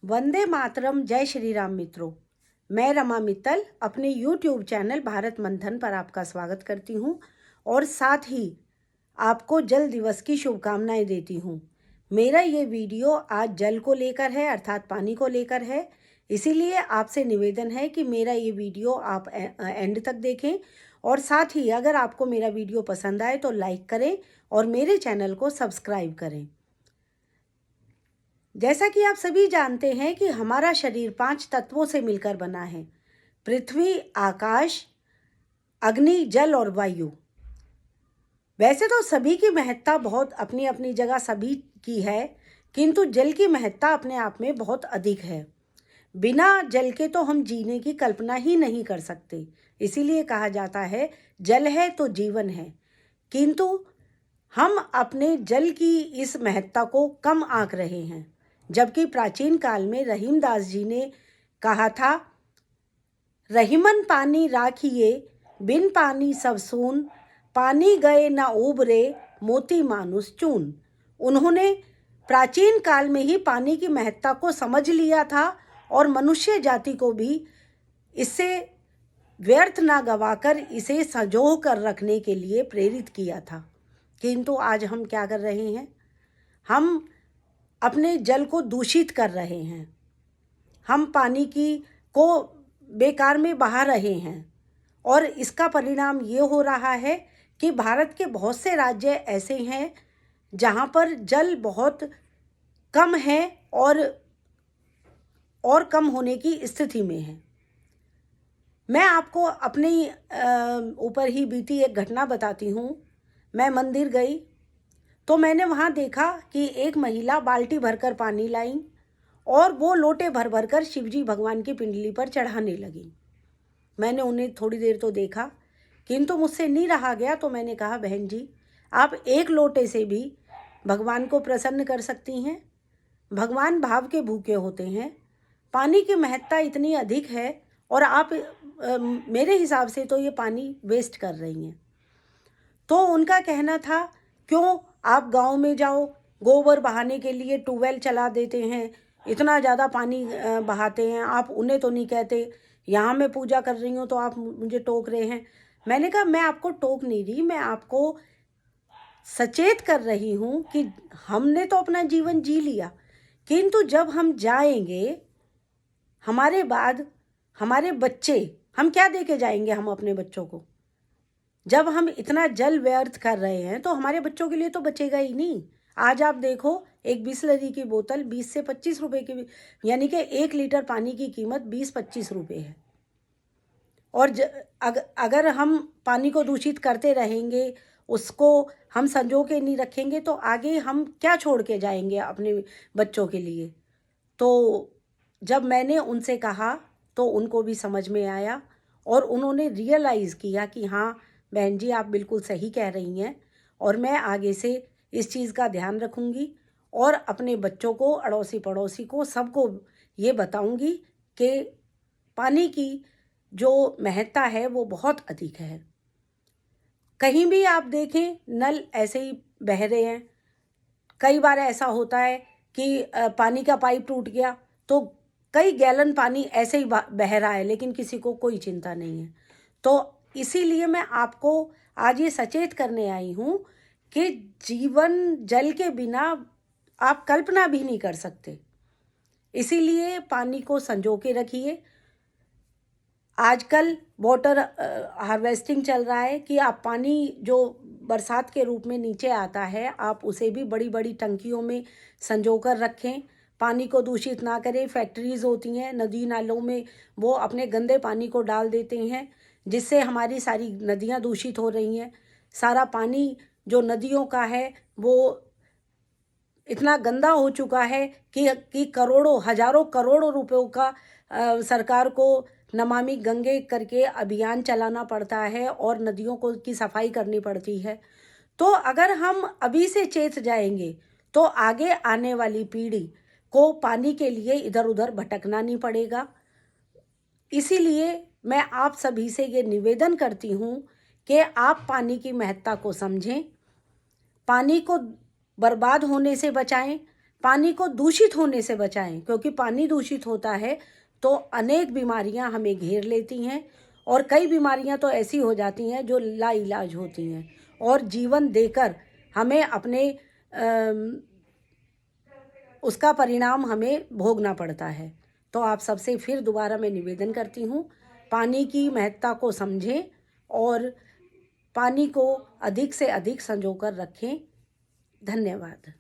वंदे मातरम। जय श्री राम मित्रों, मैं रमा मित्तल अपने YouTube चैनल भारत मंथन पर आपका स्वागत करती हूं और साथ ही आपको जल दिवस की शुभकामनाएं देती हूं। मेरा ये वीडियो आज जल को लेकर है, अर्थात पानी को लेकर है। इसीलिए आपसे निवेदन है कि मेरा ये वीडियो आप एंड तक देखें और साथ ही अगर आपको मेरा वीडियो पसंद आए तो लाइक करें और मेरे चैनल को सब्सक्राइब करें। जैसा कि आप सभी जानते हैं कि हमारा शरीर 5 तत्वों से मिलकर बना है: पृथ्वी, आकाश, अग्नि, जल और वायु। वैसे तो सभी की महत्ता बहुत अपनी अपनी जगह सभी की है, किंतु जल की महत्ता अपने आप में बहुत अधिक है। बिना जल के तो हम जीने की कल्पना ही नहीं कर सकते। इसीलिए कहा जाता है जल है तो जीवन है। किंतु हम अपने जल की इस महत्ता को कम आंक रहे हैं, जबकि प्राचीन काल में रहीमदास जी ने कहा था, रहीमन पानी राखिए, बिन पानी सब सून, पानी गए ना उबरे, मोती मानुस चून। उन्होंने प्राचीन काल में ही पानी की महत्ता को समझ लिया था और मनुष्य जाति को भी इससे व्यर्थ ना गवाकर इसे संजो कर रखने के लिए प्रेरित किया था। किंतु आज हम क्या कर रहे हैं? हम अपने जल को दूषित कर रहे हैं। हम पानी को बेकार में बहा रहे हैं और इसका परिणाम ये हो रहा है कि भारत के बहुत से राज्य ऐसे हैं जहाँ पर जल बहुत कम है और कम होने की स्थिति में है। मैं आपको अपने ऊपर ही बीती एक घटना बताती हूँ। मैं मंदिर गई तो मैंने वहाँ देखा कि एक महिला बाल्टी भरकर पानी लाई और वो लोटे भर भर कर शिवजी भगवान की पिंडली पर चढ़ाने लगी। मैंने उन्हें थोड़ी देर तो देखा, किंतु मुझसे नहीं रहा गया। तो मैंने कहा, बहन जी, आप एक लोटे से भी भगवान को प्रसन्न कर सकती हैं? भगवान भाव के भूखे होते हैं। पानी की महत्ता इतनी अधिक है और आप मेरे हिसाब से तो ये पानी वेस्ट कर रही हैं। तो उनका कहना था, क्यों आप गांव में जाओ, गोबर बहाने के लिए ट्यूबवेल चला देते हैं, इतना ज़्यादा पानी बहाते हैं, आप उन्हें तो नहीं कहते। यहाँ मैं पूजा कर रही हूँ तो आप मुझे टोक रहे हैं। मैंने कहा, मैं आपको टोक नहीं रही, मैं आपको सचेत कर रही हूँ कि हमने तो अपना जीवन जी लिया, किंतु जब हम जाएंगे, हमारे बाद हमारे बच्चे, हम क्या दे के जाएंगे हम अपने बच्चों को? जब हम इतना जल व्यर्थ कर रहे हैं तो हमारे बच्चों के लिए तो बचेगा ही नहीं। आज आप देखो, एक बिसलरी की बोतल 20 से 25 रुपए की, यानी कि 1 लीटर पानी की कीमत 20-25 रुपए है। और अगर हम पानी को दूषित करते रहेंगे, उसको हम संजो के नहीं रखेंगे, तो आगे हम क्या छोड़ के जाएंगे अपने बच्चों के लिए? तो जब मैंने उनसे कहा तो उनको भी समझ में आया और उन्होंने रियलाइज़ किया कि हाँ बहन जी, आप बिल्कुल सही कह रही हैं और मैं आगे से इस चीज़ का ध्यान रखूँगी और अपने बच्चों को, अड़ोसी पड़ोसी को, सबको ये बताऊँगी कि पानी की जो महत्ता है वो बहुत अधिक है। कहीं भी आप देखें, नल ऐसे ही बह रहे हैं। कई बार ऐसा होता है कि पानी का पाइप टूट गया तो कई गैलन पानी ऐसे ही बह रहा है, लेकिन किसी को कोई चिंता नहीं है। तो इसीलिए मैं आपको आज ये सचेत करने आई हूँ कि जीवन जल के बिना आप कल्पना भी नहीं कर सकते। इसीलिए पानी को संजो के रखिए। आजकल वाटर हार्वेस्टिंग चल रहा है कि आप पानी जो बरसात के रूप में नीचे आता है, आप उसे भी बड़ी बड़ी टंकियों में संजो कर रखें। पानी को दूषित ना करें। फैक्ट्रीज़ होती हैं, नदी नालों में वो अपने गंदे पानी को डाल देते हैं, जिससे हमारी सारी नदियाँ दूषित हो रही हैं। सारा पानी जो नदियों का है वो इतना गंदा हो चुका है कि करोड़ों, हजारों करोड़ों रुपयों का सरकार को नमामि गंगे करके अभियान चलाना पड़ता है और नदियों को की सफाई करनी पड़ती है। तो अगर हम अभी से चेत जाएंगे तो आगे आने वाली पीढ़ी को पानी के लिए इधर उधर भटकना नहीं पड़ेगा। इसीलिए मैं आप सभी से ये निवेदन करती हूँ कि आप पानी की महत्ता को समझें, पानी को बर्बाद होने से बचाएं। पानी को दूषित होने से बचाएं, क्योंकि पानी दूषित होता है तो अनेक बीमारियां हमें घेर लेती हैं और कई बीमारियां तो ऐसी हो जाती हैं जो लाइलाज होती हैं और जीवन देकर हमें अपने उसका परिणाम हमें भोगना पड़ता है। तो आप सबसे फिर दोबारा मैं निवेदन करती हूँ, पानी की महत्ता को समझें और पानी को अधिक से अधिक संजो कर रखें। धन्यवाद।